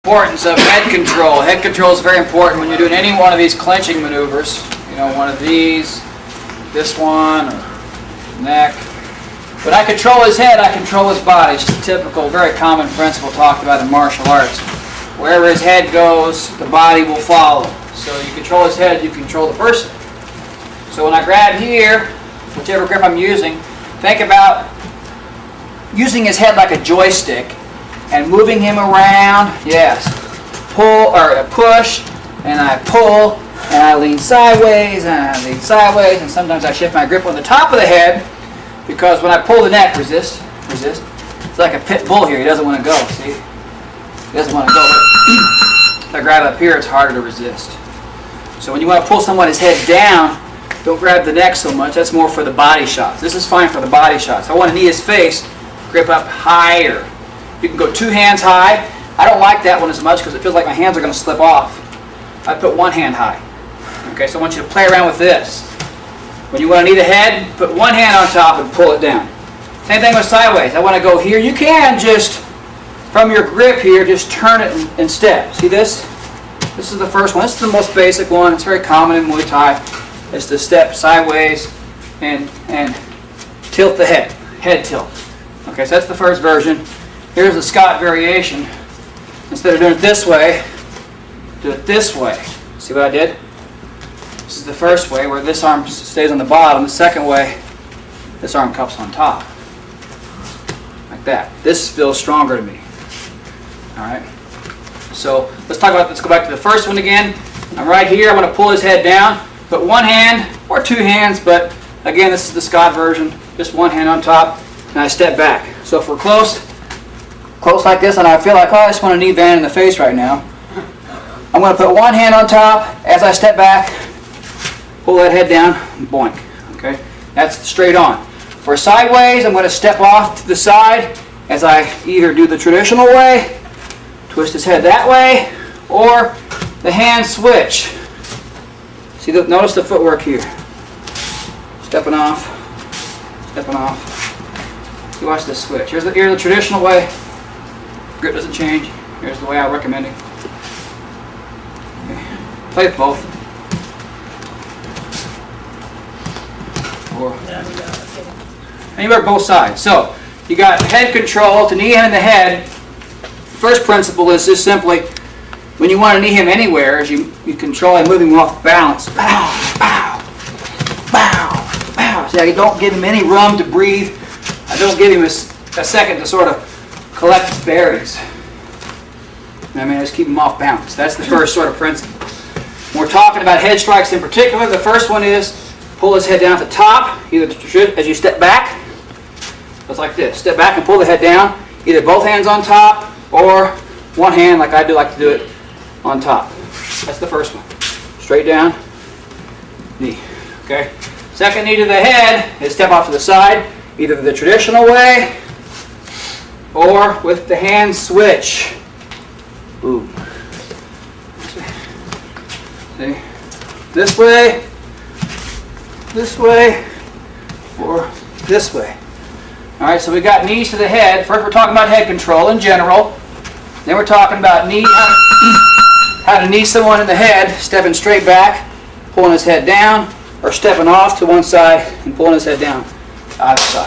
Importance of head control. Head control is very important when you're doing any one of these clenching maneuvers. You know, one of these, this one, or neck. When I control his head, I control his body. It's a typical, very common principle talked about in martial arts. Wherever his head goes, the body will follow. So you control his head, you control the person. So when I grab here, whichever grip I'm using, think about using his head like a joystick and moving him around. Yes. Pull or push, and I pull, and I lean sideways, and I lean sideways, and sometimes I shift my grip on the top of the head because when I pull the neck, resist. It's like a pit bull here. He doesn't want to go. See? He doesn't want to go. If I grab up here, it's harder to resist. So when you want to pull someone's head down, don't grab the neck so much. That's more for the body shots. This is fine for the body shots. I want to knee his face, grip up higher. You can go 2 hands high. I don't like that one as much because it feels like my hands are going to slip off. I put 1 hand high. Okay, so I want you to play around with this. When you want to knee the head, put 1 hand on top and pull it down. Same thing with sideways. I want to go here. You can just, from your grip here, just turn it and step. See this? This is the first one. This is the most basic one. It's very common in Muay Thai. It's to step sideways and tilt the head. Head tilt. Okay, so that's the first version. Here's the Scott variation. Instead of doing it this way, do it this way. See what I did? This is the first way where this arm stays on the bottom. The second way, this arm cups on top. Like that. This feels stronger to me. Alright? So let's go back to the first one again. I'm right here. I want to pull his head down. Put 1 hand or 2 hands, but again, this is the Scott version. Just 1 hand on top, and I step back. So if we're close like this, and I feel like, oh, I just want to knee Van in the face right now, I'm going to put 1 hand on top as I step back, pull that head down, and boink. Okay, that's straight on. For sideways, I'm going to step off to the side as I either do the traditional way, twist his head that way, or the hand switch. See, notice the footwork here. Stepping off, stepping off. You watch this switch. Here's the traditional way. Grip doesn't change. Here's the way I recommend it. Okay. Play with both. And you work both sides. So you got head control to knee him in the head. First principle is just simply when you want to knee him anywhere, is you control and moving him off balance. Bow, bow, bow, bow. See, I don't give him any room to breathe. I don't give him a second to sort of collect his bearings. I mean, I just keep him off balance. That's the first sort of principle. When we're talking about head strikes in particular, the first one is pull his head down at the top, either as you step back, it's like this. Step back and pull the head down, either both hands on top or 1 hand like I do like to do it on top. That's the first one. Straight down, knee. Okay. Second knee to the head is step off to the side, either the traditional way or with the hand switch. Ooh. See? This way, or this way. Alright, so we got knees to the head. First we're talking about head control in general. Then we're talking about how to knee someone in the head, stepping straight back, pulling his head down, or stepping off to one side and pulling his head down to either side.